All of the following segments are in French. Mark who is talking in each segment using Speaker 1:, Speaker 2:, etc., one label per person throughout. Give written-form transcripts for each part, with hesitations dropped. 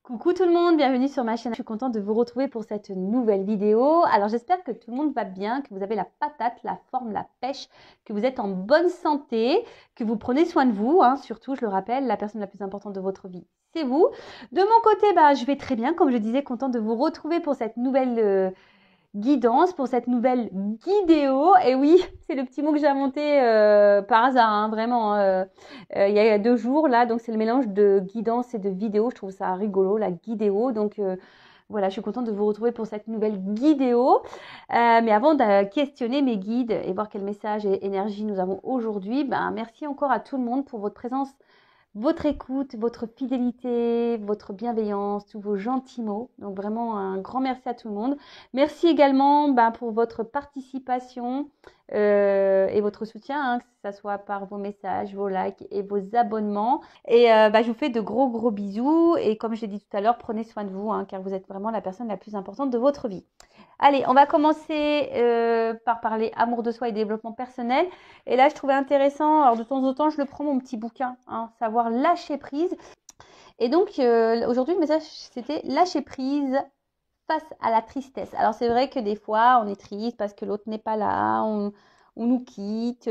Speaker 1: Coucou tout le monde, bienvenue sur ma chaîne. Je suis contente de vous retrouver pour cette nouvelle vidéo. Alors j'espère que tout le monde va bien, que vous avez la patate, la forme, la pêche, que vous êtes en bonne santé, que vous prenez soin de vous. Surtout, je le rappelle, la personne la plus importante de votre vie, c'est vous. De mon côté, je vais très bien, comme je disais, contente de vous retrouver pour cette nouvelle guidance, pour cette nouvelle guidéo. Et oui, c'est le petit mot que j'ai inventé par hasard, vraiment. Il y a 2 jours là, donc c'est le mélange de guidance et de vidéo. Je trouve ça rigolo, la guidéo. Donc voilà, je suis contente de vous retrouver pour cette nouvelle guidéo. Mais avant de questionner mes guides et voir quel message et énergie nous avons aujourd'hui, merci encore à tout le monde pour votre présence, votre écoute, votre fidélité, votre bienveillance, tous vos gentils mots. Donc vraiment un grand merci à tout le monde. Merci également pour votre participation et votre soutien, que ce soit par vos messages, vos likes et vos abonnements. Et je vous fais de gros bisous. Et comme je l'ai dit tout à l'heure, prenez soin de vous, car vous êtes vraiment la personne la plus importante de votre vie. Allez, on va commencer par parler amour de soi et développement personnel. Et là, je trouvais intéressant, alors de temps en temps, je le prends mon petit bouquin, savoir lâcher prise. Et donc, aujourd'hui, le message, c'était lâcher prise face à la tristesse. Alors, c'est vrai que des fois, on est triste parce que l'autre n'est pas là, on nous quitte,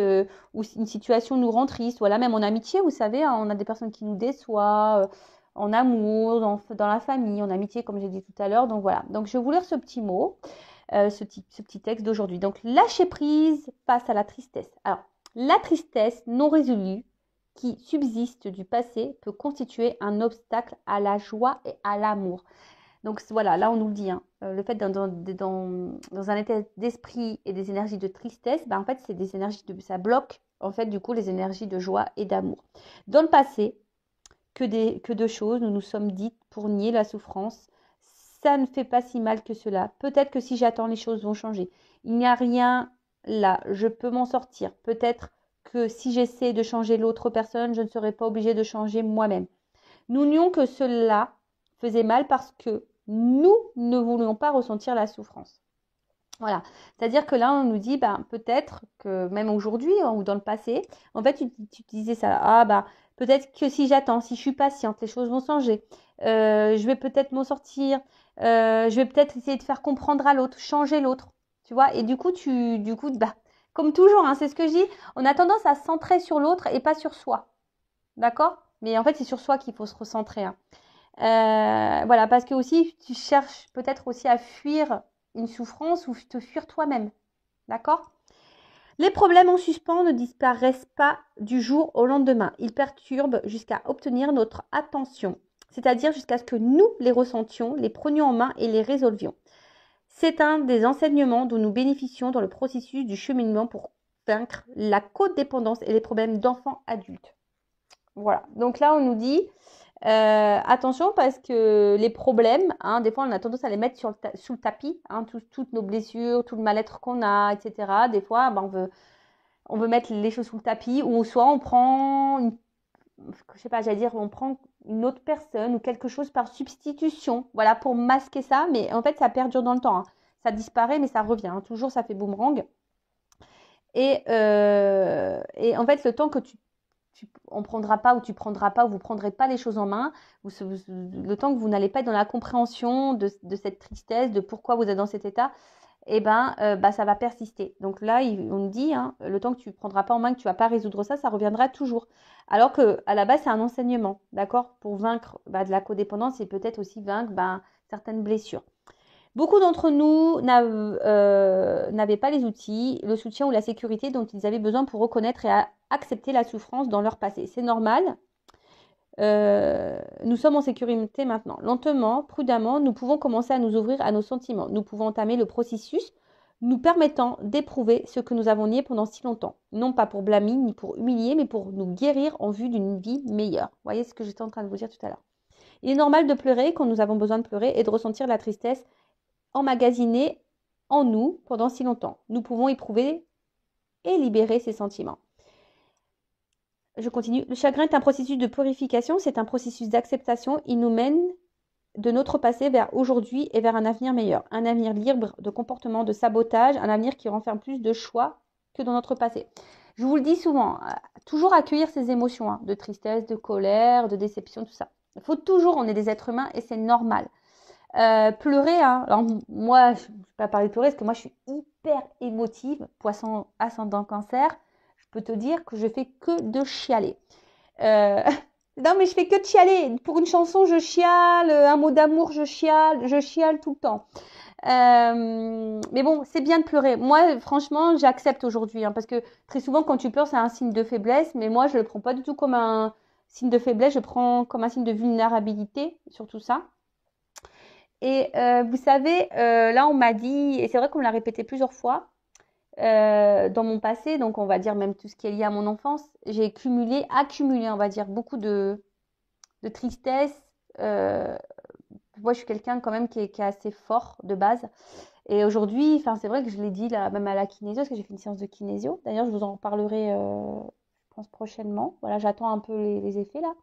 Speaker 1: ou une situation nous rend triste. Voilà, même en amitié, vous savez, on a des personnes qui nous déçoivent, en amour, dans la famille, en amitié, comme j'ai dit tout à l'heure. Donc voilà, donc je vais vous lire ce petit mot, ce petit texte d'aujourd'hui. Donc, lâcher prise face à la tristesse. Alors, la tristesse non résolue qui subsiste du passé peut constituer un obstacle à la joie et à l'amour. Donc voilà, là on nous le dit, le fait dans un état d'esprit et des énergies de tristesse, en fait c'est des énergies ça bloque en fait du coup les énergies de joie et d'amour. Dans le passé, que de choses nous nous sommes dites pour nier la souffrance. Ça ne fait pas si mal que cela. Peut-être que si j'attends, les choses vont changer. Il n'y a rien là, je peux m'en sortir. Peut-être que si j'essaie de changer l'autre personne, je ne serai pas obligée de changer moi-même. Nous nions que cela faisait mal parce que nous ne voulions pas ressentir la souffrance. Voilà, c'est-à-dire que là, on nous dit, peut-être que même aujourd'hui ou dans le passé, en fait, tu disais ça, peut-être que si j'attends, si je suis patiente, les choses vont changer. Je vais peut-être m'en sortir. Je vais peut-être essayer de faire comprendre à l'autre, changer l'autre, tu vois. Et du coup, comme toujours, c'est ce que je dis, on a tendance à se centrer sur l'autre et pas sur soi, d'accord? Mais en fait, c'est sur soi qu'il faut se recentrer. Voilà, parce que aussi, tu cherches peut-être aussi à fuir une souffrance ou te fuir toi-même. D'accord? Les problèmes en suspens ne disparaissent pas du jour au lendemain. Ils perturbent jusqu'à obtenir notre attention, c'est-à-dire jusqu'à ce que nous les ressentions, les prenions en main et les résolvions. C'est un des enseignements dont nous bénéficions dans le processus du cheminement pour vaincre la codépendance et les problèmes d'enfants adultes. Voilà, donc là on nous dit attention parce que les problèmes, des fois on a tendance à les mettre sous le tapis, toutes nos blessures, tout le mal-être qu'on a, etc. Des fois on veut mettre les choses sous le tapis, ou soit on prend on prend une autre personne ou quelque chose par substitution, voilà, pour masquer ça, mais en fait ça perdure dans le temps, ça disparaît mais ça revient, toujours ça fait boomerang. Et en fait le temps que on prendra pas ou tu prendras pas ou vous prendrez pas les choses en main, le temps que vous n'allez pas être dans la compréhension de cette tristesse, de pourquoi vous êtes dans cet état, ça va persister. Donc là, on nous dit, le temps que tu prendras pas en main, que tu vas pas résoudre ça, ça reviendra toujours. Alors que à la base, c'est un enseignement, d'accord, pour vaincre de la codépendance et peut-être aussi vaincre certaines blessures. Beaucoup d'entre nous n'avaient pas les outils, le soutien ou la sécurité dont ils avaient besoin pour reconnaître et accepter la souffrance dans leur passé. C'est normal. Nous sommes en sécurité maintenant. Lentement, prudemment, nous pouvons commencer à nous ouvrir à nos sentiments. Nous pouvons entamer le processus nous permettant d'éprouver ce que nous avons nié pendant si longtemps. Non pas pour blâmer ni pour humilier, mais pour nous guérir en vue d'une vie meilleure. Vous voyez ce que j'étais en train de vous dire tout à l'heure. Il est normal de pleurer quand nous avons besoin de pleurer et de ressentir la tristesse emmagasinée en nous pendant si longtemps. Nous pouvons éprouver et libérer ces sentiments. Je continue. Le chagrin est un processus de purification, c'est un processus d'acceptation. Il nous mène de notre passé vers aujourd'hui et vers un avenir meilleur. Un avenir libre de comportements de sabotage, un avenir qui renferme plus de choix que dans notre passé. Je vous le dis souvent, toujours accueillir ces émotions, de tristesse, de colère, de déception, tout ça. Il faut toujours, on est des êtres humains et c'est normal. Pleurer, hein. Alors moi, je ne vais pas parler de pleurer parce que moi je suis hyper émotive, poisson ascendant cancer. Je peux te dire que je fais que de chialer. Non mais je fais que de chialer. Pour une chanson, je chiale, un mot d'amour, je chiale tout le temps. Mais bon, c'est bien de pleurer. Moi, franchement, j'accepte aujourd'hui, hein, parce que très souvent, quand tu pleures, c'est un signe de faiblesse. Mais moi, je le prends pas du tout comme un signe de faiblesse. Je prends comme un signe de vulnérabilité, surtout ça. Et vous savez, là, on m'a dit, et c'est vrai qu'on me l'a répété plusieurs fois, dans mon passé, donc on va dire même tout ce qui est lié à mon enfance, j'ai accumulé, on va dire, beaucoup de tristesse. Moi, je suis quelqu'un quand même qui est assez fort de base. Et aujourd'hui, enfin, c'est vrai que je l'ai dit là, même à la kinésio, parce que j'ai fait une séance de kinésio. D'ailleurs, je vous en parlerai, je pense, prochainement. Voilà, j'attends un peu les effets là.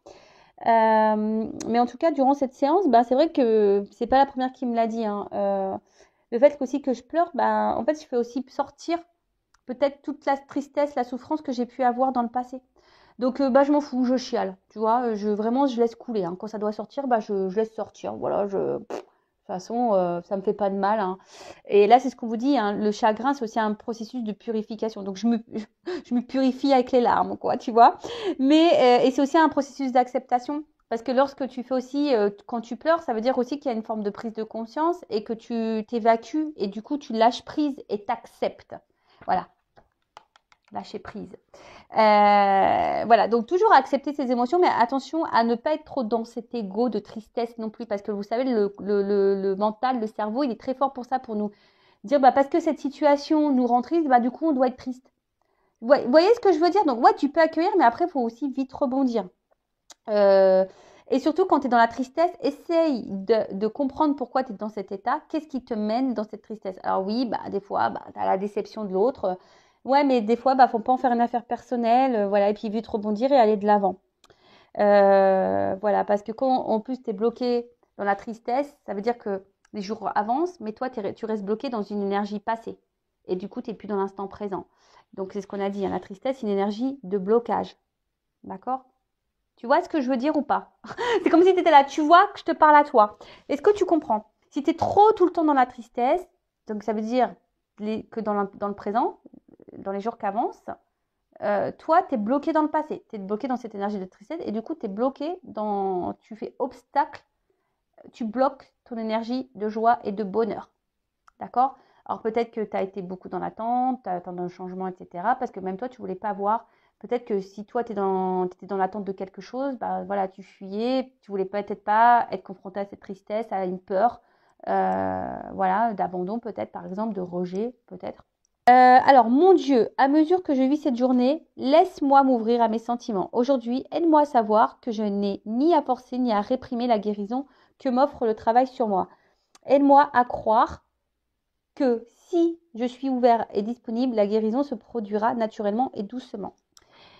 Speaker 1: Mais en tout cas, durant cette séance, bah, c'est vrai que c'est pas la première qui me l'a dit, hein. Le fait aussi que je pleure, bah, en fait, je fais aussi sortir peut-être toute la tristesse, la souffrance que j'ai pu avoir dans le passé. Donc, bah, je m'en fous, je chiale, tu vois. Vraiment, je laisse couler, hein. Quand ça doit sortir, bah, je laisse sortir. Voilà, de toute façon, ça me fait pas de mal, hein. Et là, c'est ce qu'on vous dit, hein, le chagrin, c'est aussi un processus de purification. Donc, je me purifie avec les larmes, quoi, tu vois. Mais, et c'est aussi un processus d'acceptation. Parce que lorsque tu fais aussi, quand tu pleures, ça veut dire aussi qu'il y a une forme de prise de conscience et que tu t'évacues et du coup, tu lâches prise et t'acceptes. Voilà, lâcher prise. Voilà, donc toujours accepter ses émotions, mais attention à ne pas être trop dans cet ego de tristesse non plus, parce que vous savez, le mental, le cerveau, il est très fort pour ça, pour nous dire, bah, parce que cette situation nous rend triste, bah, du coup, on doit être triste. Vous voyez ce que je veux dire? Donc, ouais, tu peux accueillir, mais après, il faut aussi vite rebondir. Et surtout, quand tu es dans la tristesse, essaye de comprendre pourquoi tu es dans cet état. Qu'est-ce qui te mène dans cette tristesse? Alors oui, bah, des fois, bah, tu as la déception de l'autre. Ouais, mais des fois, bah, faut pas en faire une affaire personnelle. Voilà, et puis vite rebondir et aller de l'avant. Voilà, parce que quand en plus tu es bloqué dans la tristesse, ça veut dire que les jours avancent, mais toi, tu restes bloqué dans une énergie passée. Et du coup, tu n'es plus dans l'instant présent. Donc, c'est ce qu'on a dit, hein, la tristesse, c'est une énergie de blocage. D'accord? Tu vois ce que je veux dire ou pas? C'est comme si tu étais là, tu vois que je te parle à toi. Est-ce que tu comprends? Si tu es trop tout le temps dans la tristesse, donc ça veut dire que dans le présent, dans les jours qui avancent, toi, tu es bloqué dans le passé. Tu es bloqué dans cette énergie de tristesse et du coup, tu es bloqué dans. Tu fais obstacle, tu bloques ton énergie de joie et de bonheur. D'accord? Alors peut-être que tu as été beaucoup dans l'attente, tu attends un changement, etc. Parce que même toi, tu ne voulais pas voir. Peut-être que si toi, tu étais dans l'attente de quelque chose, bah, voilà, tu fuyais, tu voulais peut-être pas être confronté à cette tristesse, à une peur, voilà, d'abandon peut-être, par exemple, de rejet peut-être. Alors, mon Dieu, à mesure que je vis cette journée, laisse-moi m'ouvrir à mes sentiments. Aujourd'hui, aide-moi à savoir que je n'ai ni à forcer ni à réprimer la guérison que m'offre le travail sur moi. Aide-moi à croire que si je suis ouvert et disponible, la guérison se produira naturellement et doucement.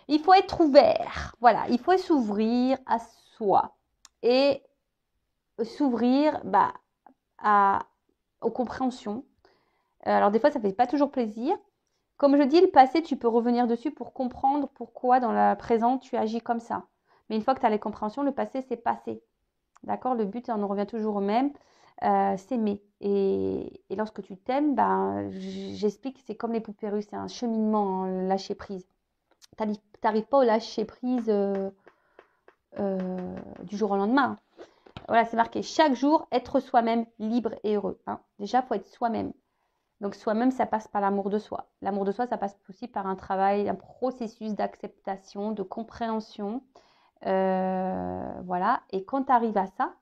Speaker 1: Il faut être ouvert, voilà, il faut s'ouvrir à soi et s'ouvrir aux compréhensions. Alors des fois, ça ne fait pas toujours plaisir. Comme je dis, le passé, tu peux revenir dessus pour comprendre pourquoi dans le présent, tu agis comme ça. Mais une fois que tu as les compréhensions, le passé, c'est passé. D'accord? Le but, on en revient toujours au même, s'aimer. Et lorsque tu t'aimes, j'explique que c'est comme les poupées russes, c'est un cheminement, hein, lâcher prise. Tu n'arrives pas au lâcher prise du jour au lendemain. Voilà, c'est marqué chaque jour, être soi-même libre et heureux. Hein. Déjà, il faut être soi-même. Donc, soi-même, ça passe par l'amour de soi. L'amour de soi, ça passe aussi par un travail, un processus d'acceptation, de compréhension. Voilà. Et quand tu arrives à ça,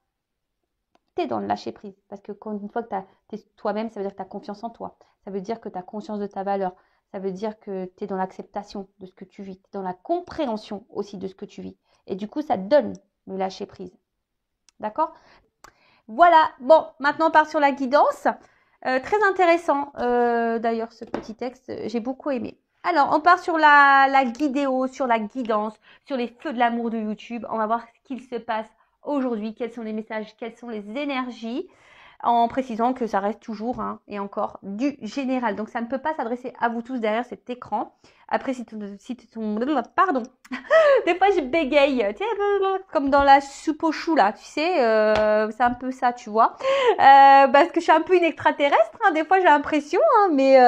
Speaker 1: tu es dans le lâcher prise. Parce que une fois que tu es toi-même, ça veut dire que tu as confiance en toi. Ça veut dire que tu as conscience de ta valeur. Ça veut dire que tu es dans l'acceptation de ce que tu vis. Tu es dans la compréhension aussi de ce que tu vis. Et du coup, ça te donne le lâcher prise. D'accord? Voilà. Bon, maintenant on part sur la guidance. Très intéressant d'ailleurs ce petit texte. J'ai beaucoup aimé. Alors, on part sur la guidéo, sur la guidance, sur les feux de l'amour de YouTube. On va voir ce qu'il se passe aujourd'hui, quels sont les messages, quelles sont les énergies. en précisant que ça reste toujours hein, et encore du général. Donc ça ne peut pas s'adresser à vous tous derrière cet écran. Après, si pardon, des fois je bégaye, tu sais, comme dans la soupe aux choux là, tu sais, c'est un peu ça, tu vois. Parce que je suis un peu une extraterrestre, hein, des fois j'ai l'impression, hein, mais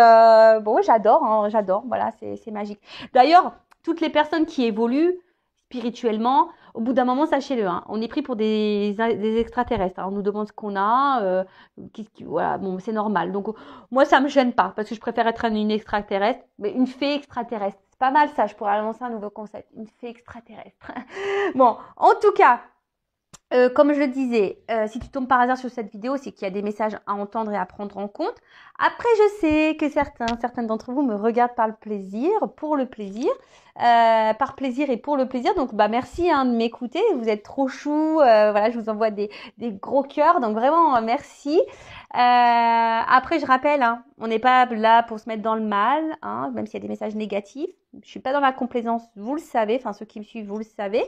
Speaker 1: bon, j'adore, hein, j'adore, voilà, c'est magique. D'ailleurs, toutes les personnes qui évoluent spirituellement, au bout d'un moment, sachez-le, hein, on est pris pour des extraterrestres. Hein, on nous demande ce qu'on a, voilà, bon, c'est normal. Donc, moi, ça me gêne pas, parce que je préfère être une extraterrestre, mais une fée extraterrestre. C'est pas mal ça, je pourrais lancer un nouveau concept, une fée extraterrestre. Bon, en tout cas, comme je le disais, si tu tombes par hasard sur cette vidéo, c'est qu'il y a des messages à entendre et à prendre en compte. Après, je sais que certaines d'entre vous me regardent par le plaisir, pour le plaisir, par plaisir et pour le plaisir. Donc, bah merci hein, de m'écouter. Vous êtes trop chou. Voilà, je vous envoie des gros cœurs. Donc vraiment, merci. Après, je rappelle, hein, on n'est pas là pour se mettre dans le mal, hein, même s'il y a des messages négatifs. Je suis pas dans la complaisance, vous le savez. Enfin, ceux qui me suivent, vous le savez.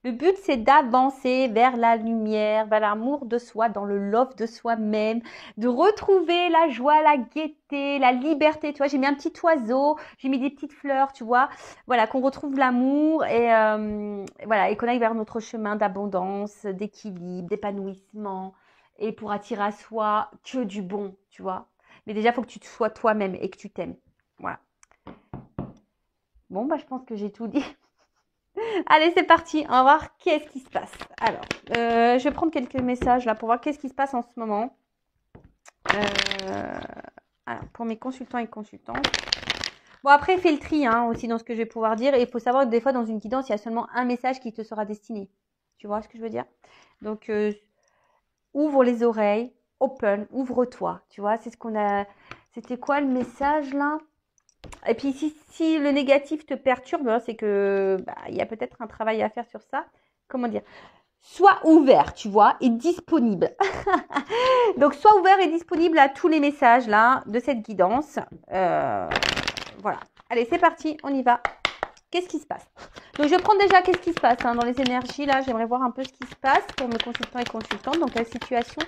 Speaker 1: Le but, c'est d'avancer vers la lumière, vers l'amour de soi, dans le love de soi-même, de retrouver la joie, la gaieté, la liberté. Tu vois, j'ai mis un petit oiseau, j'ai mis des petites fleurs, tu vois. Voilà, qu'on retrouve l'amour et voilà, et qu'on aille vers notre chemin d'abondance, d'équilibre, d'épanouissement et pour attirer à soi que du bon, tu vois. Mais déjà, il faut que tu te sois toi-même et que tu t'aimes. Voilà. Bon, bah, je pense que j'ai tout dit. Allez, c'est parti. On va voir qu'est-ce qui se passe. Alors, je vais prendre quelques messages là pour voir qu'est-ce qui se passe en ce moment. Alors, pour mes consultants et consultantes. Bon, après, fais le tri hein, aussi dans ce que je vais pouvoir dire. Et il faut savoir que des fois, dans une guidance, il y a seulement un message qui te sera destiné. Tu vois ce que je veux dire? Donc, ouvre les oreilles, open, ouvre-toi. Tu vois, c'est ce qu'on a. C'était quoi le message là? Et puis, si le négatif te perturbe, hein, c'est que il y a peut-être un travail à faire sur ça. Comment dire? Sois ouvert, tu vois, et disponible. Donc, sois ouvert et disponible à tous les messages là de cette guidance. Voilà. Allez, c'est parti, on y va. Qu'est-ce qui se passe? Donc, je prends déjà qu'est-ce qui se passe hein, dans les énergies. Là, j'aimerais voir un peu ce qui se passe pour mes consultants et consultantes. Donc, quelle situation?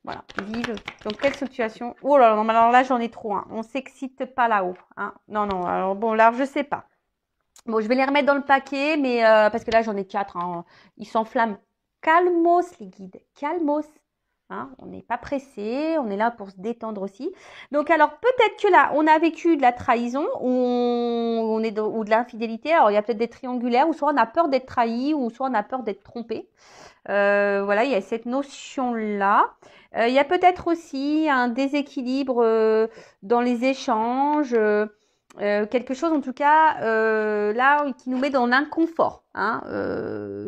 Speaker 1: Voilà, vive. Donc, quelle situation? Oh là là, non, alors là, j'en ai trop. Hein. On s'excite pas là-haut. Hein. Non, non, alors bon, là, je sais pas. Bon, je vais les remettre dans le paquet, mais parce que là, j'en ai 4. Hein. Ils s'enflamment. Calmos, les guides. Calmos. Hein, on n'est pas pressé, on est là pour se détendre aussi. Donc, alors, peut-être que là, on a vécu de la trahison ou ou de l'infidélité. Alors, il y a peut-être des triangulaires, ou soit on a peur d'être trahi, ou soit on a peur d'être trompé. Voilà, il y a cette notion-là. Il y a peut-être aussi un déséquilibre dans les échanges. Quelque chose en tout cas là qui nous met dans l'inconfort, hein,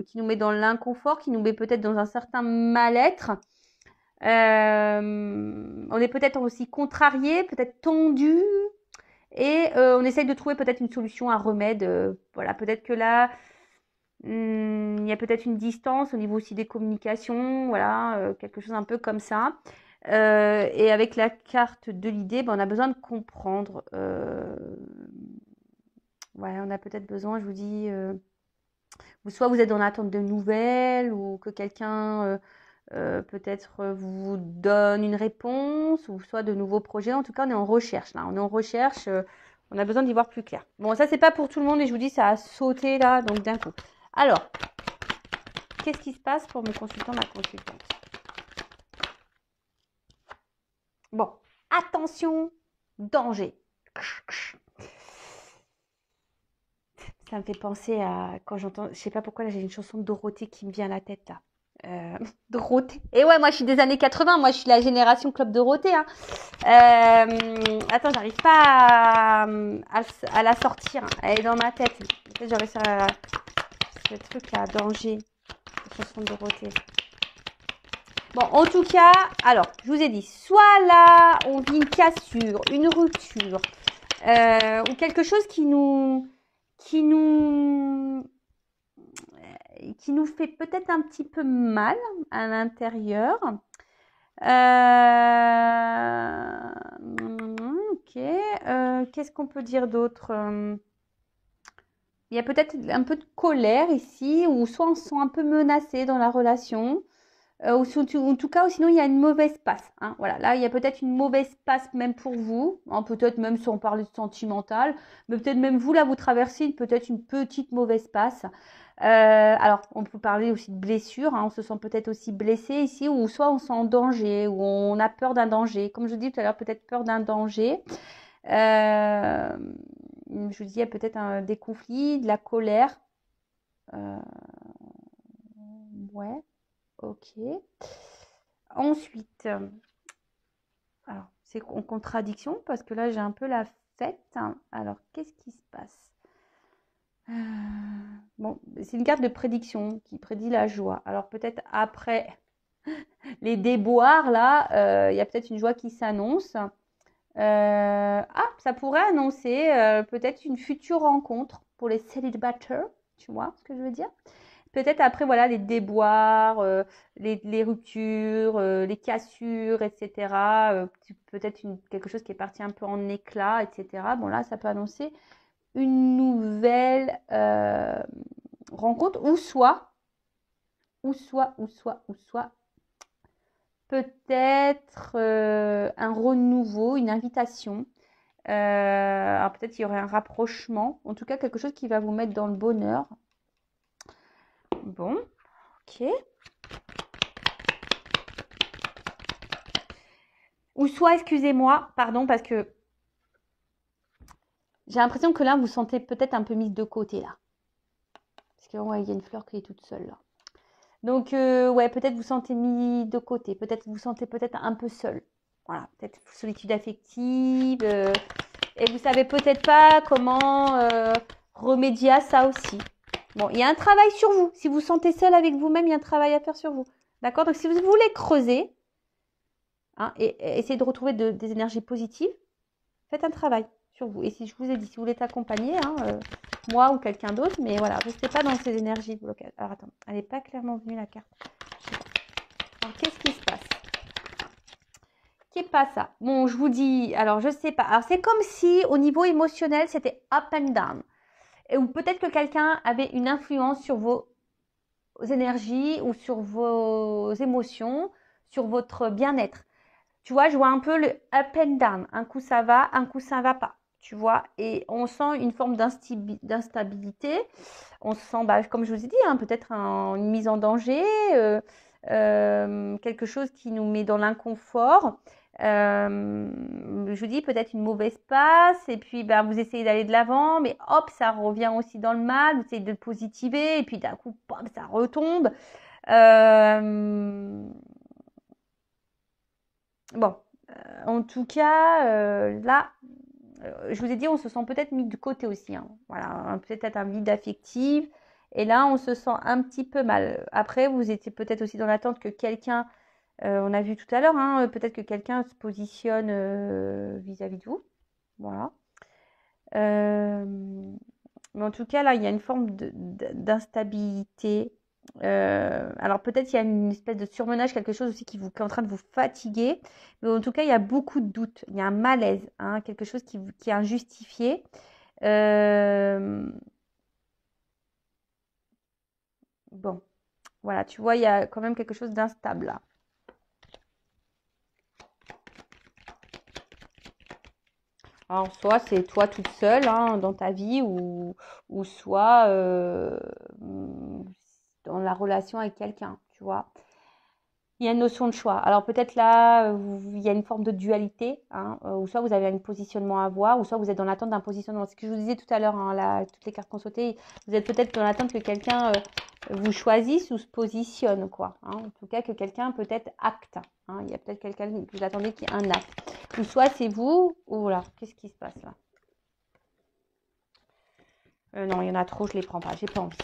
Speaker 1: qui nous met dans l'inconfort, qui nous met peut-être dans un certain mal-être. On est peut-être aussi contrarié, peut-être tendu, et on essaye de trouver peut-être une solution, un remède. Voilà, peut-être que là, il y a peut-être une distance au niveau aussi des communications, voilà, quelque chose un peu comme ça. Et avec la carte de l'idée, ben, on a besoin de comprendre. Ouais, on a peut-être besoin, je vous dis, soit vous êtes dans l'attente de nouvelles, ou que quelqu'un peut-être vous donne une réponse, ou soit de nouveaux projets. En tout cas, on est en recherche là. On est en recherche. On a besoin d'y voir plus clair. Bon, ça, c'est pas pour tout le monde, et je vous dis, ça a sauté là, donc d'un coup. Alors, qu'est-ce qui se passe pour mes consultants, ma consultante? Bon, attention, danger. Ça me fait penser à quand j'entends, je sais pas pourquoi là j'ai une chanson de Dorothée qui me vient à la tête là. Dorothée. Et ouais, moi je suis des années 80, moi je suis la génération Club Dorothée. Hein. Attends, j'arrive pas à la sortir. Elle est dans ma tête. Peut-être j'aurais ce truc là, danger. La chanson de Dorothée. Bon, en tout cas, alors, je vous ai dit, soit là, on vit une cassure, une rupture, ou quelque chose qui nous fait peut-être un petit peu mal à l'intérieur. Ok. Qu'est-ce qu'on peut dire d'autre? Il y a peut-être un peu de colère ici, ou soit on se sent un peu menacé dans la relation. En tout cas, ou sinon il y a une mauvaise passe. Hein, voilà, là il y a peut-être une mauvaise passe même pour vous, hein, peut-être même sans parler de sentimental, mais peut-être même vous là vous traversez peut-être une petite mauvaise passe. Alors on peut parler aussi de blessure, hein, on se sent peut-être aussi blessé ici, ou soit on se sent en danger, ou on a peur d'un danger. Comme je vous dis tout à l'heure, peut-être peur d'un danger. Je vous dis, il y a peut-être des conflits, de la colère. Ouais, ok. Ensuite, alors c'est en contradiction parce que là j'ai un peu la fête. Alors qu'est-ce qui se passe? Bon, c'est une carte de prédiction qui prédit la joie. Alors peut-être après les déboires là, il y a peut-être une joie qui s'annonce. Ça pourrait annoncer peut-être une future rencontre pour les célibataires. Tu vois ce que je veux dire? Peut-être après, voilà, les déboires, les ruptures, les cassures, etc. Peut-être quelque chose qui est parti un peu en éclat, etc. Bon, là, ça peut annoncer une nouvelle rencontre, ou soit, peut-être un renouveau, une invitation. Alors peut-être il y aurait un rapprochement, en tout cas quelque chose qui va vous mettre dans le bonheur. Bon, ok. Ou soit, excusez-moi, pardon, parce que j'ai l'impression que là, vous sentez peut-être un peu mise de côté, là. Parce que, ouais, il y a une fleur qui est toute seule, là. Donc, ouais, peut-être vous sentez mis de côté. Peut-être vous sentez peut-être un peu seul. Voilà, peut-être solitude affective. Et vous savez peut-être pas comment remédier à ça aussi. Bon, il y a un travail sur vous. Si vous vous sentez seul avec vous-même, il y a un travail à faire sur vous. D'accord? Donc, si vous voulez creuser, hein, et essayer de retrouver des énergies positives, faites un travail sur vous. Et si je vous ai dit, si vous voulez t'accompagner, hein, moi ou quelqu'un d'autre, mais voilà, restez pas dans ces énergies blocales. Alors attends, elle n'est pas clairement venue la carte. Alors qu'est-ce qui se passe? Qu'est pas ça? Bon, je vous dis, alors je sais pas. Alors c'est comme si au niveau émotionnel, c'était up and down. Ou peut-être que quelqu'un avait une influence sur vos énergies ou sur vos émotions, sur votre bien-être. Tu vois, je vois un peu le up and down. Un coup ça va, un coup ça va pas. Tu vois, et on sent une forme d'instabilité. On se sent, bah, comme je vous ai dit, hein, peut-être une mise en danger, quelque chose qui nous met dans l'inconfort. Je vous dis peut-être une mauvaise passe, et puis bah, vous essayez d'aller de l'avant, mais hop, ça revient aussi dans le mal, vous essayez de le positiver, et puis d'un coup, pop, ça retombe. Bon, en tout cas, là, je vous ai dit, on se sent peut-être mis de côté aussi. Hein. Voilà, peut-être un vide affectif. Et là, on se sent un petit peu mal. Après, vous étiez peut-être aussi dans l'attente que quelqu'un, on a vu tout à l'heure, hein, peut-être que quelqu'un se positionne vis-à-vis de vous. Voilà. Mais en tout cas, là, il y a une forme d'instabilité. Alors peut-être il y a une espèce de surmenage, quelque chose aussi qui est en train de vous fatiguer. Mais en tout cas, il y a beaucoup de doutes. Il y a un malaise, hein, quelque chose qui est injustifié. Bon, voilà, tu vois, il y a quand même quelque chose d'instable là. Alors, soit c'est toi toute seule hein, dans ta vie, ou soit dans la relation avec quelqu'un, tu vois. Il y a une notion de choix. Alors peut-être là, il y a une forme de dualité, hein, ou soit vous avez un positionnement à avoir, ou soit vous êtes dans l'attente d'un positionnement. Ce que je vous disais tout à l'heure, hein, là, toutes les cartes qu'on sautait, vous êtes peut-être dans l'attente que quelqu'un vous choisisse ou se positionne, quoi. Hein. En tout cas, que quelqu'un peut-être acte. Hein. Il y a peut-être quelqu'un que vous attendez qui ait un acte. Ou soit c'est vous, ou voilà, qu'est-ce qui se passe là? Non, il y en a trop, je les prends pas, j'ai pas envie.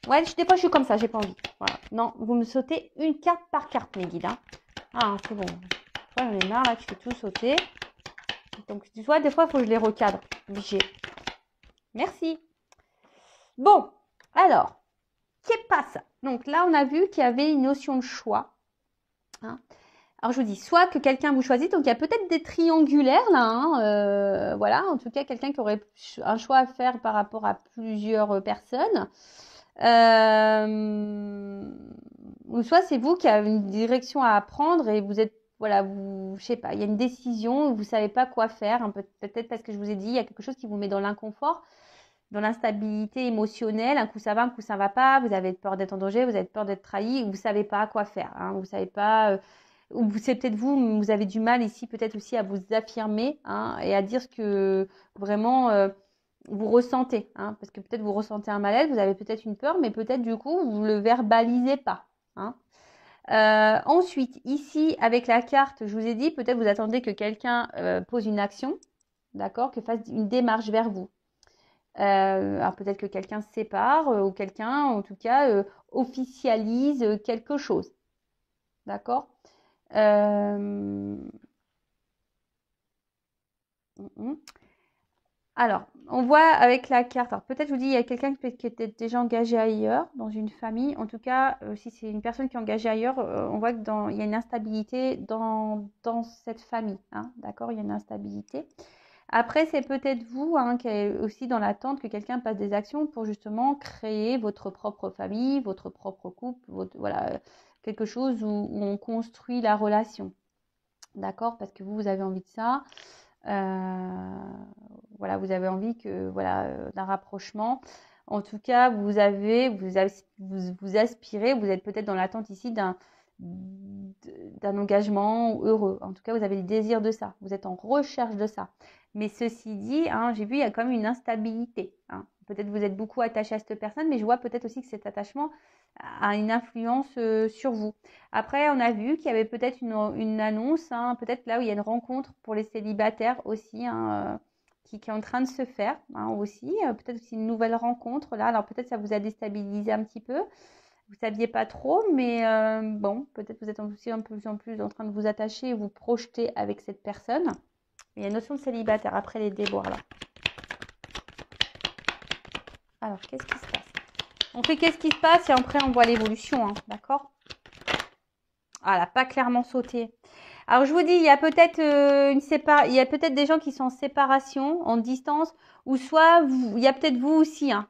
Speaker 1: Ouais, des fois je suis comme ça, j'ai pas envie. Voilà. Non, vous me sautez une carte par carte, mes guides. Hein. Ah, c'est bon. J'en ai marre, là, tu fais tout sauter. Donc, tu vois, des fois, il faut que je les recadre. Obligé. Merci. Bon, alors, qu'est pas ça? Donc là, on a vu qu'il y avait une notion de choix. Hein. Alors, je vous dis, soit que quelqu'un vous choisit, donc il y a peut-être des triangulaires là. Hein, voilà, en tout cas, quelqu'un qui aurait un choix à faire par rapport à plusieurs personnes. ou soit c'est vous qui avez une direction à apprendre et vous êtes, voilà, vous, je sais pas, il y a une décision, vous savez pas quoi faire, peut-être parce que je vous ai dit, il y a quelque chose qui vous met dans l'inconfort, dans l'instabilité émotionnelle, un coup ça va, un coup ça va pas, vous avez peur d'être en danger, vous avez peur d'être trahi, vous savez pas quoi faire, hein, vous savez pas, ou c'est peut-être vous avez du mal ici peut-être aussi à vous affirmer, hein, et à dire ce que vraiment vous ressentez, hein, parce que peut-être vous ressentez un malaise, vous avez peut-être une peur, mais peut-être du coup vous le verbalisez pas, hein. Ensuite, ici, avec la carte, je vous ai dit, peut-être vous attendez que quelqu'un pose une action, d'accord, que fasse une démarche vers vous. Alors peut-être que quelqu'un se sépare ou quelqu'un, en tout cas, officialise quelque chose, d'accord. euh, Alors, on voit avec la carte, alors peut-être je vous dis, il y a quelqu'un qui était déjà engagé ailleurs, dans une famille. En tout cas, si c'est une personne qui est engagée ailleurs, on voit qu'il y a une instabilité dans cette famille, hein, d'accord, il y a une instabilité. Après, c'est peut-être vous, hein, qui est aussi dans l'attente que quelqu'un passe des actions pour justement créer votre propre famille, votre propre couple, voilà, quelque chose où on construit la relation, d'accord, parce que vous avez envie de ça. Voilà, vous avez envie que, voilà, d'un rapprochement. En tout cas, vous aspirez, vous êtes peut-être dans l'attente ici d'un engagement heureux. En tout cas, vous avez le désir de ça. Vous êtes en recherche de ça. Mais ceci dit, hein, j'ai vu, il y a quand même une instabilité, hein. Peut-être vous êtes beaucoup attaché à cette personne, mais je vois peut-être aussi que cet attachement a une influence sur vous. Après, on a vu qu'il y avait peut-être une annonce, hein, peut-être là où il y a une rencontre pour les célibataires aussi, hein, qui est en train de se faire, hein, aussi. Peut-être aussi une nouvelle rencontre là. Alors peut-être ça vous a déstabilisé un petit peu. Vous ne saviez pas trop, mais bon, peut-être vous êtes aussi un peu plus en plus en train de vous attacher et vous projeter avec cette personne. Il y a une notion de célibataire après les déboires là. Alors, qu'est-ce qui se passe? On fait qu'est-ce qui se passe et après on voit l'évolution, hein, d'accord? Ah, elle n'a pas clairement sauté. Alors, je vous dis, il y a peut-être il y a peut-être des gens qui sont en séparation, en distance, ou soit il y a peut-être vous aussi, hein,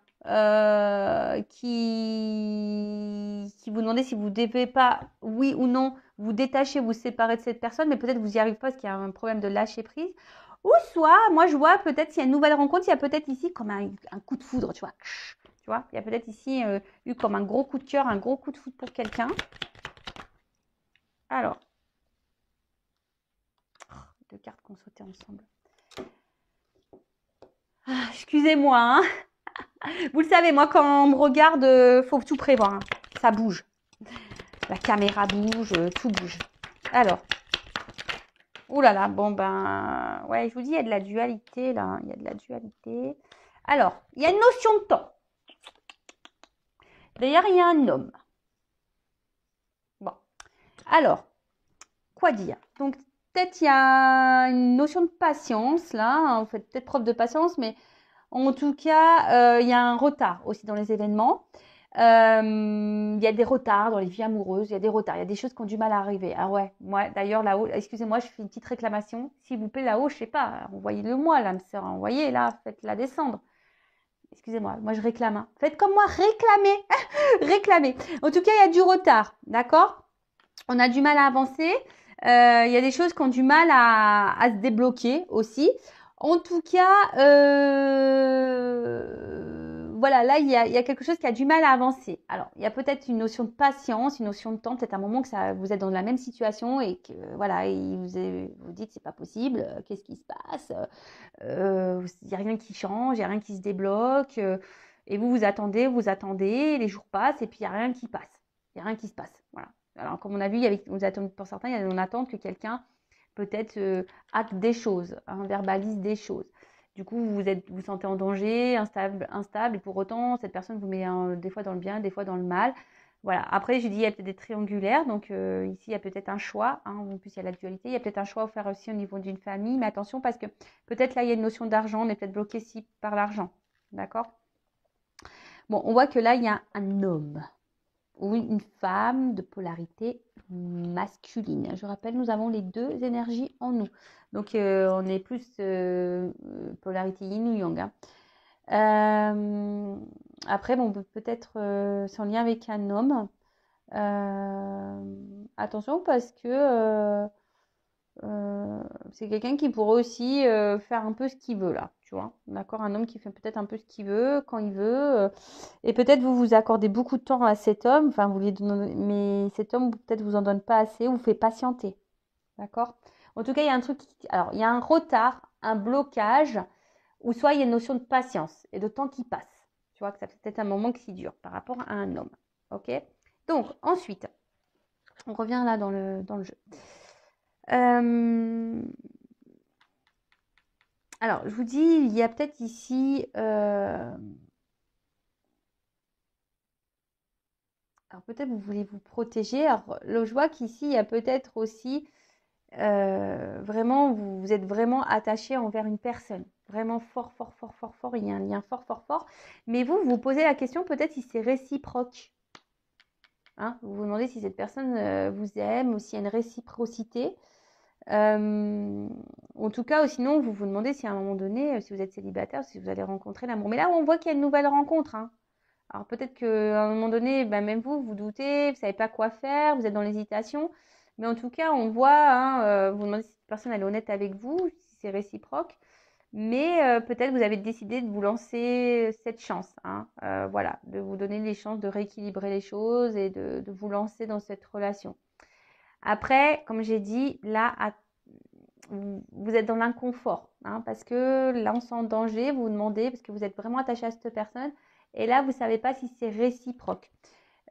Speaker 1: qui vous demandez si vous ne devez pas, oui ou non, vous détacher, vous séparer de cette personne, mais peut-être vous n'y arrivez pas parce qu'il y a un problème de lâcher prise. Ou soit, moi je vois peut-être s'il y a une nouvelle rencontre, il y a peut-être ici comme un coup de foudre, tu vois. Tu vois, il y a peut-être ici eu comme un gros coup de cœur, un gros coup de foudre pour quelqu'un. Alors, deux cartes qu'on sautait ensemble. Ah, excusez-moi, hein. Vous le savez, moi, quand on me regarde, faut tout prévoir, hein. Ça bouge. La caméra bouge, tout bouge. Alors, ouh là là, bon ben, ouais, je vous dis, il y a de la dualité là, il y a de la dualité. Alors, il y a une notion de temps. D'ailleurs, il y a un homme. Bon, alors, quoi dire? Donc, peut-être il y a une notion de patience là, hein. Vous faites peut-être preuve de patience, mais en tout cas, il y a un retard aussi dans les événements. Il y a des retards dans les vies amoureuses, il y a des retards, il y a des choses qui ont du mal à arriver. Ah ouais, moi d'ailleurs là-haut, excusez-moi, je fais une petite réclamation. S'il vous plaît, là-haut, je sais pas, envoyez-le moi, l'âme sœur, envoyez là, faites-la descendre. Excusez-moi, moi je réclame, hein. Faites comme moi, réclamez, réclamez. En tout cas, il y a du retard, d'accord? On a du mal à avancer. Il y a des choses qui ont du mal à se débloquer aussi. En tout cas, voilà, là, il y a quelque chose qui a du mal à avancer. Alors, il y a peut-être une notion de patience, une notion de temps, peut-être un moment que vous êtes dans la même situation et que, voilà, et vous dites, c'est pas possible, qu'est-ce qui se passe? Il n'y a rien qui change, il n'y a rien qui se débloque. Et vous attendez, les jours passent et puis il n'y a rien qui passe. Il n'y a rien qui se passe. Voilà. Alors, comme on a vu, pour certains, il y a on attend que quelqu'un peut-être acte des choses, hein, verbalise des choses. Du coup, vous sentez en danger, instable, et pour autant, cette personne vous met des fois dans le bien, des fois dans le mal. Voilà. Après, j'ai dit, il y a peut-être des triangulaires, donc ici, il y a peut-être un choix, hein, en plus, il y a la dualité, il y a peut-être un choix à faire aussi au niveau d'une famille, mais attention, parce que peut-être là, il y a une notion d'argent, on est peut-être bloqué ici par l'argent, d'accord? Bon, on voit que là, il y a un homme ou une femme de polarité masculine. Je rappelle, nous avons les deux énergies en nous. Donc, on est plus polarité yin ou yang, hein. Après, bon, peut-être c'est en lien avec un homme. Attention parce que c'est quelqu'un qui pourrait aussi faire un peu ce qu'il veut là, tu vois. D'accord? Un homme qui fait peut-être un peu ce qu'il veut, quand il veut. Et peut-être vous vous accordez beaucoup de temps à cet homme, enfin vous lui donnez, mais cet homme peut-être vous en donne pas assez, ou vous fait patienter. D'accord? En tout cas, il y a un truc, alors il y a un retard, un blocage, ou soit il y a une notion de patience et de temps qui passe. Tu vois que ça fait peut-être un moment qui dure par rapport à un homme. Ok? Donc ensuite, on revient là dans le jeu. Alors, je vous dis, il y a peut-être ici. Alors, peut-être vous voulez vous protéger. Alors, là, je vois qu'ici, il y a peut-être aussi. Vraiment, vous êtes vraiment attaché envers une personne. Vraiment fort, fort, fort, fort, fort. Il y a un lien fort, fort, fort. Mais vous vous posez la question peut-être si c'est réciproque. Hein, vous vous demandez si cette personne vous aime ou s'il y a une réciprocité. En tout cas, ou sinon, vous vous demandez si à un moment donné, si vous êtes célibataire, si vous allez rencontrer l'amour. Mais là, on voit qu'il y a une nouvelle rencontre. Hein. Alors peut-être qu'à un moment donné, ben, même vous, vous doutez, vous ne savez pas quoi faire, vous êtes dans l'hésitation. Mais en tout cas, on voit, hein, vous vous demandez si cette personne elle est honnête avec vous, si c'est réciproque. Mais peut-être vous avez décidé de vous lancer cette chance. Hein, voilà, de vous donner les chances de rééquilibrer les choses et de vous lancer dans cette relation. Après, comme j'ai dit, là, vous êtes dans l'inconfort, hein, parce que là, on sent en danger, vous vous demandez, parce que vous êtes vraiment attaché à cette personne, et là, vous ne savez pas si c'est réciproque.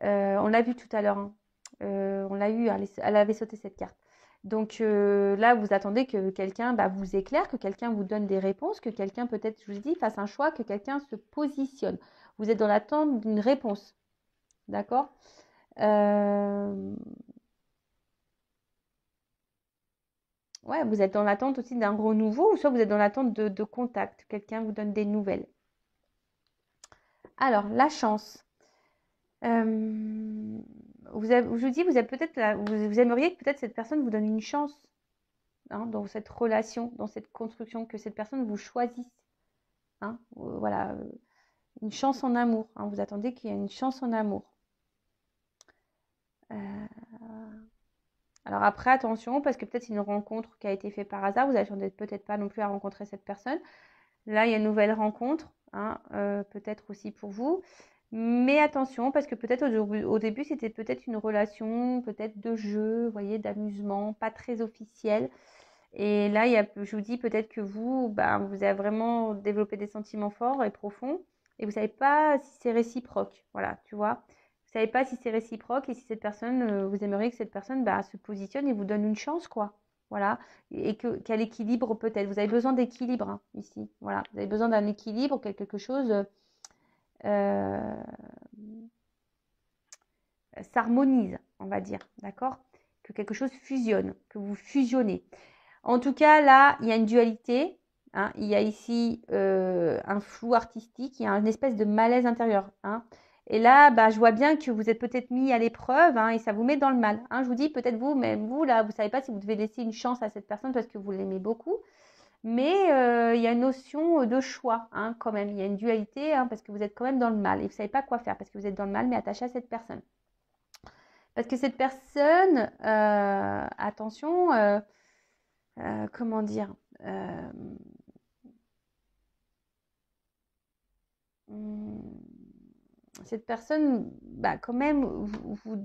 Speaker 1: On l'a vu tout à l'heure, hein. On l'a eu, elle avait sauté cette carte. Donc là, vous attendez que quelqu'un vous éclaire, que quelqu'un vous donne des réponses, que quelqu'un, peut-être, je vous dis, fasse un choix, que quelqu'un se positionne. Vous êtes dans l'attente d'une réponse, d'accord? Ouais, vous êtes dans l'attente aussi d'un renouveau, ou soit vous êtes dans l'attente de contact. Quelqu'un vous donne des nouvelles. Alors, la chance. Je vous dis, vous avez peut-être vous aimeriez que peut-être cette personne vous donne une chance, hein, dans cette relation, dans cette construction, que cette personne vous choisisse. Hein, voilà, une chance en amour. Hein, vous attendez qu'il y ait une chance en amour. Alors après, attention, parce que peut-être c'est une rencontre qui a été faite par hasard. Vous n'attendez peut-être pas non plus à rencontrer cette personne. Là, il y a une nouvelle rencontre, hein, peut-être aussi pour vous. Mais attention, parce que peut-être au début, c'était peut-être une relation, peut-être de jeu, vous voyez, d'amusement, pas très officielle. Et là, je vous dis peut-être que vous, vous avez vraiment développé des sentiments forts et profonds, et vous ne savez pas si c'est réciproque. Voilà, tu vois. Vous ne savez pas si c'est réciproque et si cette personne, vous aimeriez que cette personne se positionne et vous donne une chance, quoi. Voilà, et qu'elle équilibre peut-être. Vous avez besoin d'équilibre, hein, ici. Voilà, vous avez besoin d'un équilibre, quelque chose euh, s'harmonise, on va dire, d'accord? Que quelque chose fusionne, que vous fusionnez. En tout cas, là, il y a une dualité. Hein, il y a ici un flou artistique, il y a une espèce de malaise intérieur. Hein. Et là, je vois bien que vous êtes peut-être mis à l'épreuve, hein, et ça vous met dans le mal. Hein. Je vous dis, peut-être vous, même vous, là, vous ne savez pas si vous devez laisser une chance à cette personne parce que vous l'aimez beaucoup. Mais il y a une notion de choix, hein, quand même. Il y a une dualité, hein, parce que vous êtes quand même dans le mal. Et vous ne savez pas quoi faire parce que vous êtes dans le mal, mais attaché à cette personne. Parce que cette personne, attention, comment dire, hum, cette personne, quand même, vous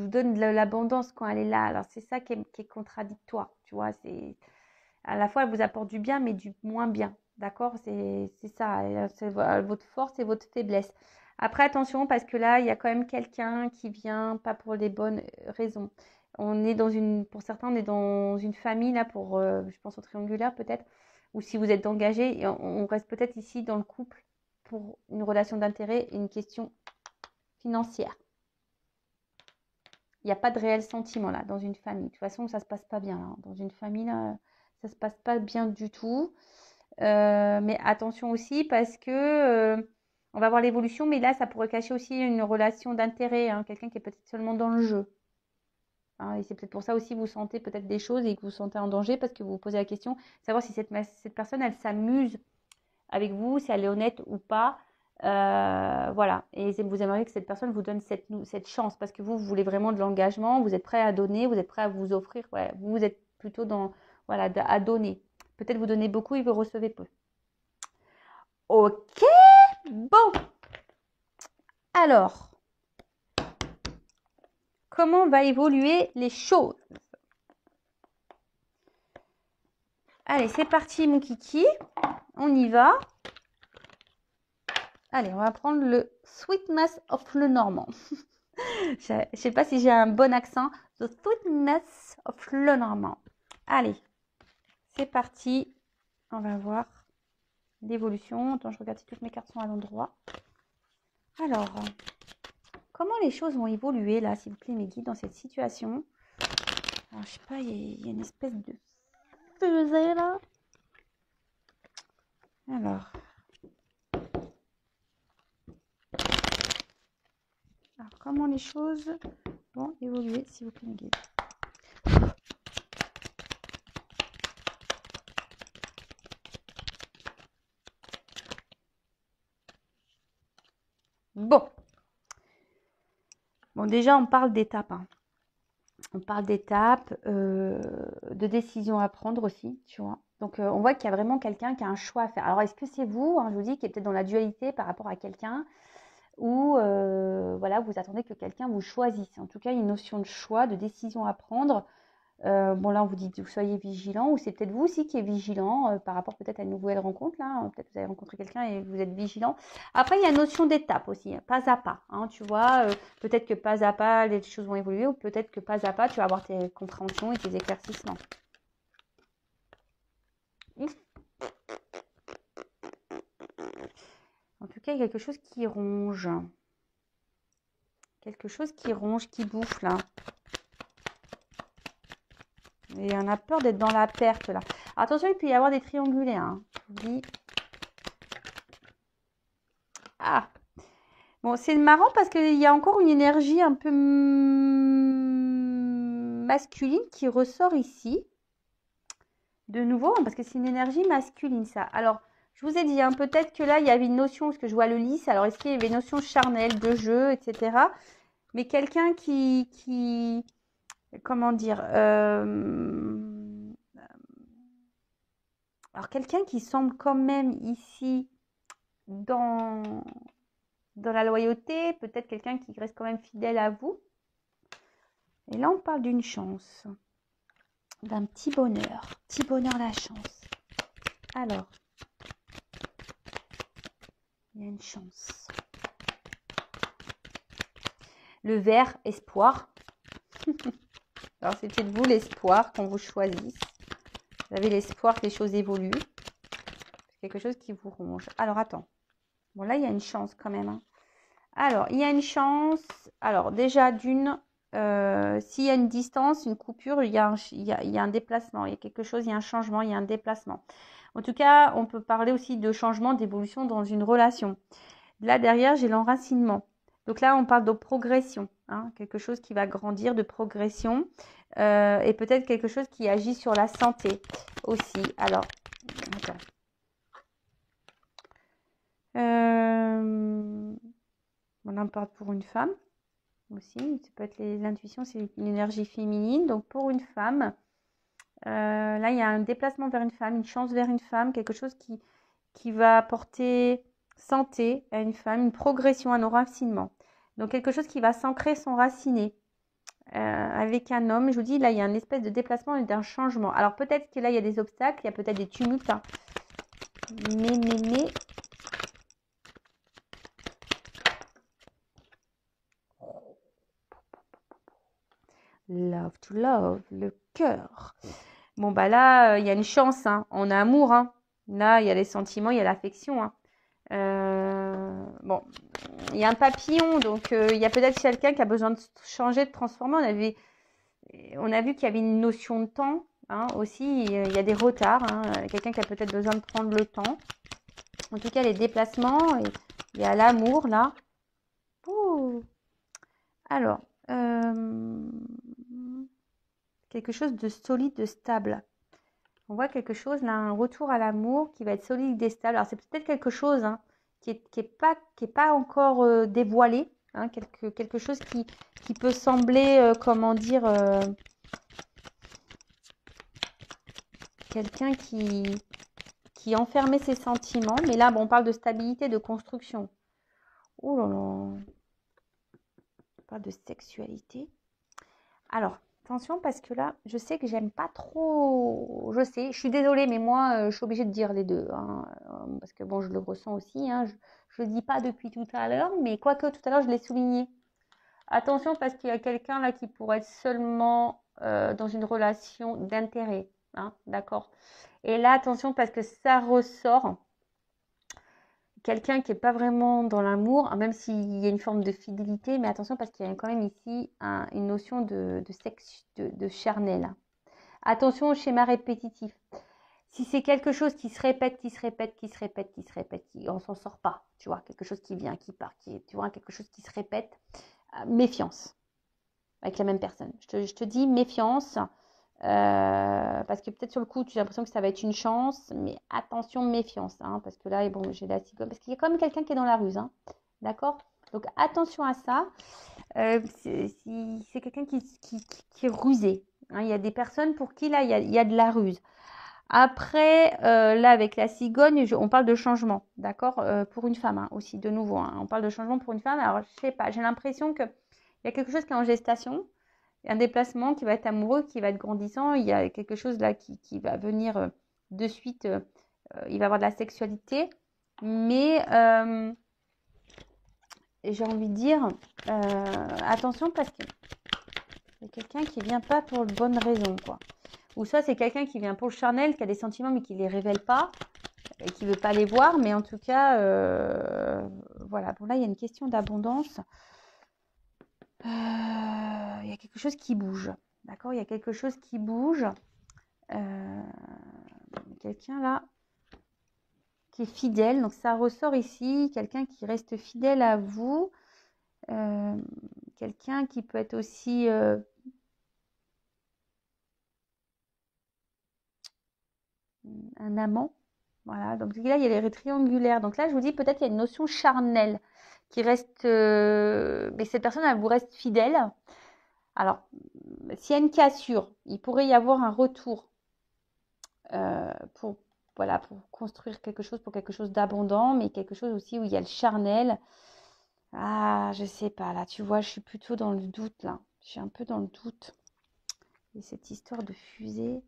Speaker 1: donne de l'abondance quand elle est là. Alors, c'est ça qui est contradictoire, tu vois. À la fois, elle vous apporte du bien, mais du moins bien. D'accord? C'est ça. C'est votre force et votre faiblesse. Après, attention, parce que là, il y a quand même quelqu'un qui vient pas pour les bonnes raisons. On est pour certains, on est dans une famille, là, je pense au triangulaire peut-être, ou si vous êtes engagé, et on reste peut-être ici dans le couple pour une relation d'intérêt et une question financière. Il n'y a pas de réel sentiment là dans une famille. De toute façon, ça ne se passe pas bien. Hein. Dans une famille, là, ça ne se passe pas bien du tout. Mais attention aussi parce que on va voir l'évolution, mais là, ça pourrait cacher aussi une relation d'intérêt. Hein, quelqu'un qui est peut-être seulement dans le jeu. Hein, et c'est peut-être pour ça aussi que vous sentez peut-être des choses et que vous vous sentez en danger parce que vous vous posez la question, savoir si cette personne, elle s'amuse avec vous, si elle est honnête ou pas. Voilà. Et vous aimeriez que cette personne vous donne cette chance parce que vous voulez vraiment de l'engagement, vous êtes prêt à donner, vous êtes prêt à vous offrir. Ouais, vous êtes plutôt dans, voilà, à donner. Peut-être vous donnez beaucoup et vous recevez peu. Ok, bon. Alors, comment va évoluer les choses? Allez, c'est parti mon kiki. On y va. Allez, on va prendre le Sweetness of le Normand. Je ne sais pas si j'ai un bon accent. The Sweetness of le Normand. Allez, c'est parti. On va voir l'évolution. Attends, je regarde si toutes mes cartes sont à l'endroit. Alors, comment les choses vont évoluer là, s'il vous plaît, mes guides, dans cette situation? Alors, je sais pas, il y a une espèce de fusée là. Alors, comment les choses vont évoluer, s'il vous plaît, mes guides? Bon. Bon, déjà, on parle d'étapes. Hein. On parle d'étapes, de décisions à prendre aussi, tu vois. Donc, on voit qu'il y a vraiment quelqu'un qui a un choix à faire. Alors, est-ce que c'est vous, hein, je vous dis, qui est peut-être dans la dualité par rapport à quelqu'un ou voilà, vous attendez que quelqu'un vous choisisse. En tout cas, il y a une notion de choix, de décision à prendre. Bon, là, on vous dit que vous soyez vigilant, ou c'est peut-être vous aussi qui êtes vigilant par rapport peut-être à une nouvelle rencontre. Là, peut-être que vous avez rencontré quelqu'un et vous êtes vigilant. Après, il y a une notion d'étape aussi, hein, pas à pas. Hein, tu vois, peut-être que pas à pas, les choses vont évoluer, ou peut-être que pas à pas, tu vas avoir tes compréhensions et tes éclaircissements. En tout cas, il y a quelque chose qui ronge. Quelque chose qui ronge, qui bouffe là. Et on a peur d'être dans la perte là. Attention, il peut y avoir des triangulés. Hein. Je vous dis. Ah. Bon, c'est marrant parce qu'il y a encore une énergie un peu masculine qui ressort ici. De nouveau, hein, parce que c'est une énergie masculine ça. Alors, je vous ai dit, hein, peut-être que là, il y avait une notion, parce que je vois le lys. Alors, est-ce qu'il y avait une notion charnelle, de jeu, etc. Mais quelqu'un qui comment dire alors quelqu'un qui semble quand même ici dans la loyauté, peut-être quelqu'un qui reste quand même fidèle à vous. Et là on parle d'une chance, d'un petit bonheur la chance. Alors il y a une chance, le vert, espoir. Alors c'est peut-être vous l'espoir qu'on vous choisisse. Vous avez l'espoir que les choses évoluent. C'est quelque chose qui vous ronge. Alors, attends. Bon, là, il y a une chance quand même. Hein. Alors, il y a une chance. Alors, déjà, d'une, s'il y a une distance, une coupure, il y a un déplacement. Il y a quelque chose, il y a un changement, il y a un déplacement. En tout cas, on peut parler aussi de changement, d'évolution dans une relation. Là, derrière, j'ai l'enracinement. Donc là, on parle de progression. Hein, quelque chose qui va grandir, de progression. Et peut-être quelque chose qui agit sur la santé aussi. Alors, attends. On en parle pour une femme aussi. Ça peut être l'intuition, c'est une énergie féminine. Donc, pour une femme, là, il y a un déplacement vers une femme, une chance vers une femme, quelque chose qui va apporter santé à une femme, une progression, un enracinement. Donc, quelque chose qui va s'ancrer, s'enraciner. Avec un homme, je vous dis, là, il y a une espèce de déplacement et d'un changement. Alors, peut-être que là, il y a des obstacles, il y a peut-être des tumultes. Hein. Mais... Love to love, le cœur. Bon, bah là, il y a une chance. Hein. On a amour. Hein. Là, il y a les sentiments, il y a l'affection. Hein. Bon, il y a un papillon, donc il y a peut-être quelqu'un qui a besoin de changer, de transformer. On a vu qu'il y avait une notion de temps hein, aussi. Il y a des retards. Hein. Quelqu'un qui a peut-être besoin de prendre le temps. En tout cas, les déplacements, il y a l'amour là. Ouh. Alors, quelque chose de solide, de stable. On voit quelque chose là, un retour à l'amour qui va être solide et stable. Alors, c'est peut-être quelque chose hein, qui est pas encore dévoilé, hein, quelque chose qui peut sembler, comment dire, quelqu'un qui enfermait ses sentiments. Mais là, bon, on parle de stabilité, de construction. Oh là là, on parle de sexualité. Alors, attention parce que là, je sais que j'aime pas trop. Je sais, je suis désolée, mais moi, je suis obligée de dire les deux, hein, parce que bon, je le ressens aussi. Hein, je le dis pas depuis tout à l'heure, mais quoique tout à l'heure, je l'ai souligné. Attention parce qu'il y a quelqu'un là qui pourrait être seulement dans une relation d'intérêt, hein, d'accord. Et là, attention parce que ça ressort quelqu'un qui n'est pas vraiment dans l'amour, même s'il y a une forme de fidélité, mais attention parce qu'il y a quand même ici une notion de sexe, de charnel. Attention au schéma répétitif. Si c'est quelque chose qui se répète, on s'en sort pas, tu vois, quelque chose qui vient, qui part, tu vois, quelque chose qui se répète, méfiance avec la même personne. Je te dis méfiance, parce que peut-être sur le coup, tu as l'impression que ça va être une chance, mais attention, méfiance, hein, parce que là, bon, j'ai la cigogne, parce qu'il y a quand même quelqu'un qui est dans la ruse, hein, d'accord? Donc attention à ça. Si c'est quelqu'un qui est rusé, hein, il y a des personnes pour qui là, il y a de la ruse. Après, là, avec la cigogne, on parle de changement, d'accord, pour une femme, hein, aussi, de nouveau, hein, on parle de changement pour une femme. Alors, je sais pas, j'ai l'impression qu'il y a quelque chose qui est en gestation, un déplacement qui va être amoureux, qui va être grandissant. Il y a quelque chose là qui va venir de suite. Il va avoir de la sexualité. Mais j'ai envie de dire, attention parce qu'il y a quelqu'un qui ne vient pas pour de bonnes raisons, quoi. Ou soit c'est quelqu'un qui vient pour le charnel, qui a des sentiments mais qui ne les révèle pas, et qui ne veut pas les voir. Mais en tout cas, voilà. Bon, là, il y a une question d'abondance. Il y a quelque chose qui bouge. D'accord, il y a quelque chose qui bouge. Quelqu'un là qui est fidèle. Donc ça ressort ici. Quelqu'un qui reste fidèle à vous. Quelqu'un qui peut être aussi un amant. Voilà. Donc là, il y a les triangulaires. Donc là, je vous dis, peut-être il y a une notion charnelle qui reste. Mais cette personne, elle vous reste fidèle. Alors, s'il y a une cassure, il pourrait y avoir un retour pour construire quelque chose, pour quelque chose d'abondant, mais quelque chose aussi où il y a le charnel. Ah, je sais pas, là, tu vois, je suis plutôt dans le doute, là. Je suis un peu dans le doute. Et cette histoire de fusée.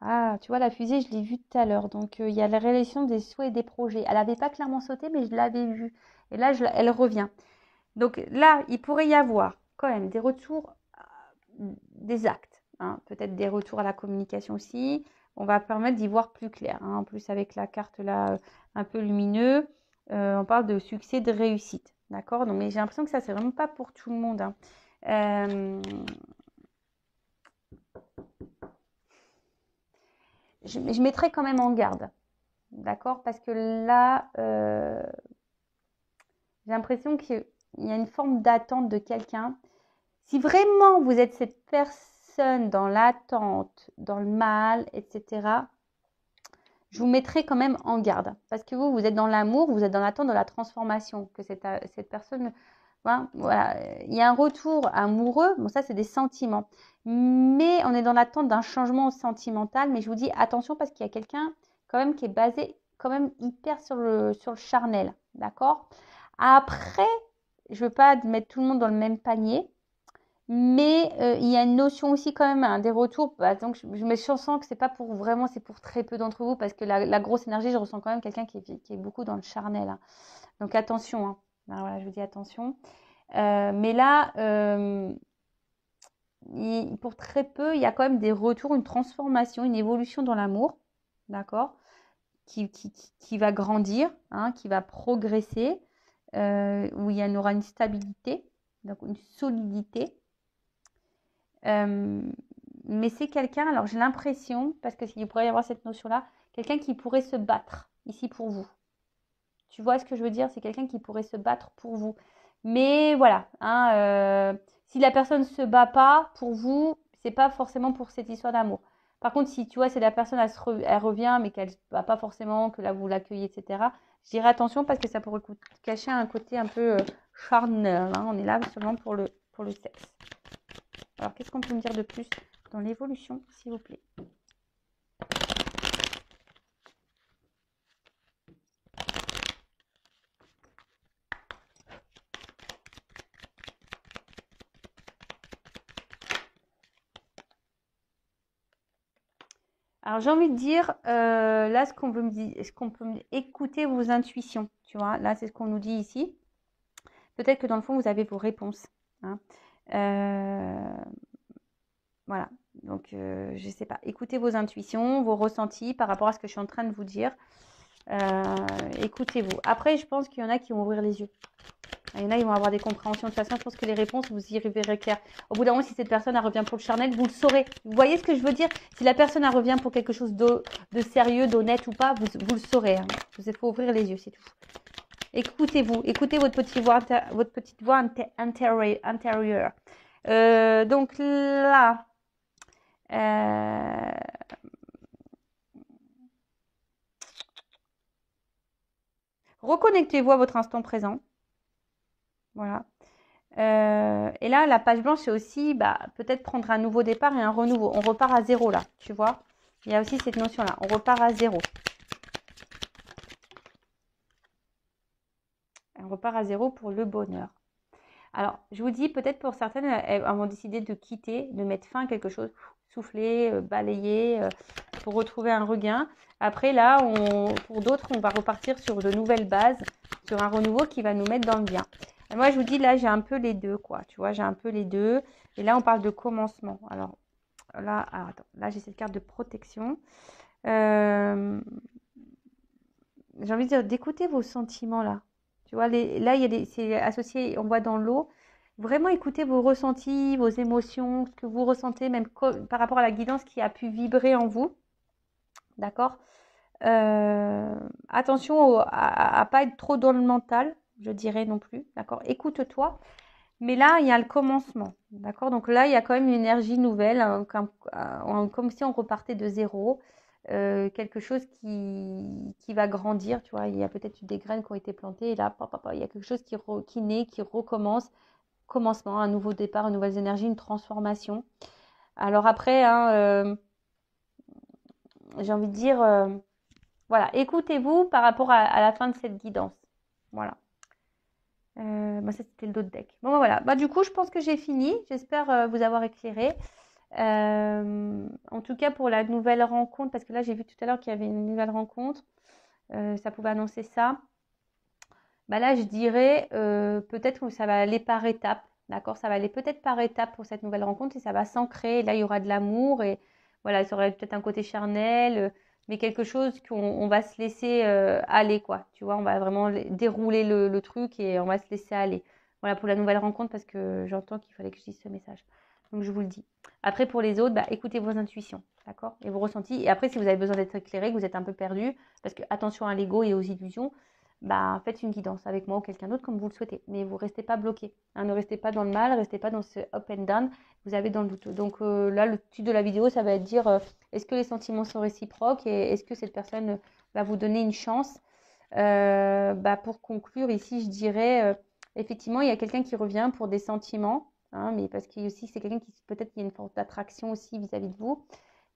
Speaker 1: Ah, tu vois, la fusée, je l'ai vue tout à l'heure. Donc, il y a la réalisation des souhaits et des projets. Elle n'avait pas clairement sauté, mais je l'avais vue. Et là, elle revient. Donc là, il pourrait y avoir quand même des retours, des actes. Hein, peut-être des retours à la communication aussi. On va permettre d'y voir plus clair. Hein. En plus, avec la carte là, un peu lumineux, on parle de succès, de réussite. D'accord. Donc, mais j'ai l'impression que ça, c'est vraiment pas pour tout le monde. Hein. Je mettrai quand même en garde. D'accord. Parce que là, j'ai l'impression qu'il y a une forme d'attente de quelqu'un. Si vraiment vous êtes cette personne dans l'attente, dans le mal, etc., je vous mettrai quand même en garde. Parce que vous êtes dans l'amour, vous êtes dans l'attente de la transformation. Que cette personne, voilà, il y a un retour amoureux. Bon, ça, c'est des sentiments. Mais on est dans l'attente d'un changement sentimental. Mais je vous dis attention parce qu'il y a quelqu'un quand même qui est basé quand même hyper sur le charnel. D'accord? Après, je ne veux pas mettre tout le monde dans le même panier. Mais il y a une notion aussi quand même, hein, des retours. Donc je sens que c'est pas pour vraiment, c'est pour très peu d'entre vous parce que la grosse énergie, je ressens quand même quelqu'un qui est beaucoup dans le charnel. Hein. Donc attention. Hein. Alors, voilà, je vous dis attention. Mais là, pour très peu, il y a quand même des retours, une transformation, une évolution dans l'amour, d'accord, qui va grandir, hein, qui va progresser, où il y aura une stabilité, donc une solidité. Mais c'est quelqu'un, alors j'ai l'impression, parce qu'il pourrait y avoir cette notion-là, quelqu'un qui pourrait se battre ici pour vous. Tu vois ce que je veux dire? C'est quelqu'un qui pourrait se battre pour vous. Mais voilà, hein, si la personne ne se bat pas pour vous, c'est pas forcément pour cette histoire d'amour. Par contre, si tu vois, c'est la personne, elle revient, mais qu'elle ne va pas forcément, que là vous l'accueillez, etc., Je dirais attention parce que ça pourrait cacher un côté un peu charnel. Hein. On est là seulement pour le sexe. Alors, qu'est-ce qu'on peut me dire de plus dans l'évolution, s'il vous plaît? Alors, j'ai envie de dire, là, ce qu'on peut me dire, écouter vos intuitions, tu vois. Là, c'est ce qu'on nous dit ici. Peut-être que dans le fond, vous avez vos réponses. Hein. Voilà. Donc, je ne sais pas. Écoutez vos intuitions, vos ressentis par rapport à ce que je suis en train de vous dire. Écoutez-vous. Après, je pense qu'il y en a qui vont ouvrir les yeux. Il y en a, ils vont avoir des compréhensions. De toute façon, je pense que les réponses, vous y verrez clair. Au bout d'un moment, si cette personne elle revient pour le charnel, vous le saurez. Vous voyez ce que je veux dire? Si la personne elle revient pour quelque chose de sérieux, d'honnête ou pas, vous le saurez. Hein. Il faut ouvrir les yeux, c'est tout. Écoutez-vous. Écoutez votre petite voix intérieure. Donc là, reconnectez-vous à votre instant présent. Voilà. Et là, la page blanche, c'est aussi peut-être prendre un nouveau départ et un renouveau. On repart à zéro là, tu vois. Il y a aussi cette notion-là. On repart à zéro. On repart à zéro pour le bonheur. Alors, je vous dis, peut-être pour certaines, elles vont décider de quitter, de mettre fin à quelque chose, souffler, balayer, pour retrouver un regain. Après, là, pour d'autres, on va repartir sur de nouvelles bases, sur un renouveau qui va nous mettre dans le bien. Et moi, je vous dis, là, j'ai un peu les deux, quoi. Tu vois, j'ai un peu les deux. Et là, on parle de commencement. Alors, attends. Là, j'ai cette carte de protection. J'ai envie de dire, d'écouter vos sentiments, là. Tu vois, là, c'est associé, on voit dans l'eau. Vraiment écoutez vos ressentis, vos émotions, ce que vous ressentez, même par rapport à la guidance qui a pu vibrer en vous. D'accord? Attention à ne pas être trop dans le mental, je dirais non plus. D'accord? Écoute-toi. Mais là, il y a le commencement. D'accord? Donc là, il y a quand même une énergie nouvelle, hein, comme si on repartait de zéro. Quelque chose qui va grandir, tu vois. Il y a peut-être des graines qui ont été plantées et là, il y a quelque chose qui naît, qui recommence. Commencement, un nouveau départ, une nouvelle énergie, une transformation. Alors après, hein, j'ai envie de dire, voilà, écoutez-vous par rapport à la fin de cette guidance. Voilà. Ça, c'était le dos de deck. Bon, voilà. Du coup, je pense que j'ai fini. J'espère vous avoir éclairé. En tout cas, pour la nouvelle rencontre, parce que là, j'ai vu tout à l'heure qu'il y avait une nouvelle rencontre. Ça pouvait annoncer ça. Là, je dirais peut-être que ça va aller par étapes. D'accord? Ça va aller peut-être par étapes pour cette nouvelle rencontre et ça va s'ancrer. Là, il y aura de l'amour et voilà, ça aurait peut-être un côté charnel, mais quelque chose qu'on va se laisser aller, quoi. Tu vois, on va vraiment dérouler le truc et on va se laisser aller. Voilà pour la nouvelle rencontre parce que j'entends qu'il fallait que je dise ce message. Donc, je vous le dis. Après, pour les autres, écoutez vos intuitions, d'accord? Et vos ressentis. Et après, si vous avez besoin d'être éclairé, que vous êtes un peu perdu, parce que attention à l'ego et aux illusions, faites une guidance avec moi ou quelqu'un d'autre comme vous le souhaitez. Mais vous ne restez pas bloqué. Hein, ne restez pas dans le mal, ne restez pas dans ce up and down. Vous avez dans le doute. Donc là, le titre de la vidéo, ça va être dire est-ce que les sentiments sont réciproques et est-ce que cette personne va vous donner une chance. Pour conclure ici, je dirais effectivement, il y a quelqu'un qui revient pour des sentiments. Hein, mais parce qu'il aussi c'est quelqu'un qui peut-être qu'il y a une forme d'attraction aussi vis-à-vis de vous.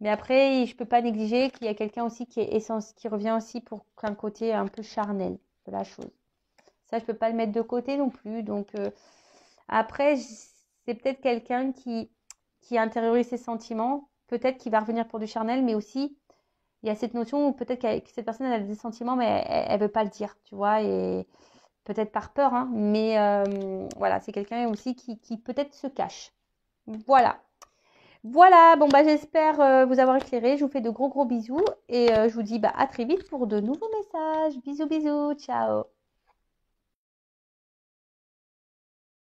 Speaker 1: Mais après, je ne peux pas négliger qu'il y a quelqu'un aussi qui revient aussi pour un côté un peu charnel de la chose. Ça, je peux pas le mettre de côté non plus. Donc, après, c'est peut-être quelqu'un qui intériorise ses sentiments. Peut-être qu'il va revenir pour du charnel, mais aussi, il y a cette notion où peut-être que cette personne elle a des sentiments, mais elle veut pas le dire, tu vois, et peut-être par peur, hein, mais voilà, c'est quelqu'un aussi qui peut-être se cache. Voilà. Voilà, j'espère vous avoir éclairé. Je vous fais de gros bisous et je vous dis à très vite pour de nouveaux messages. Bisous, ciao.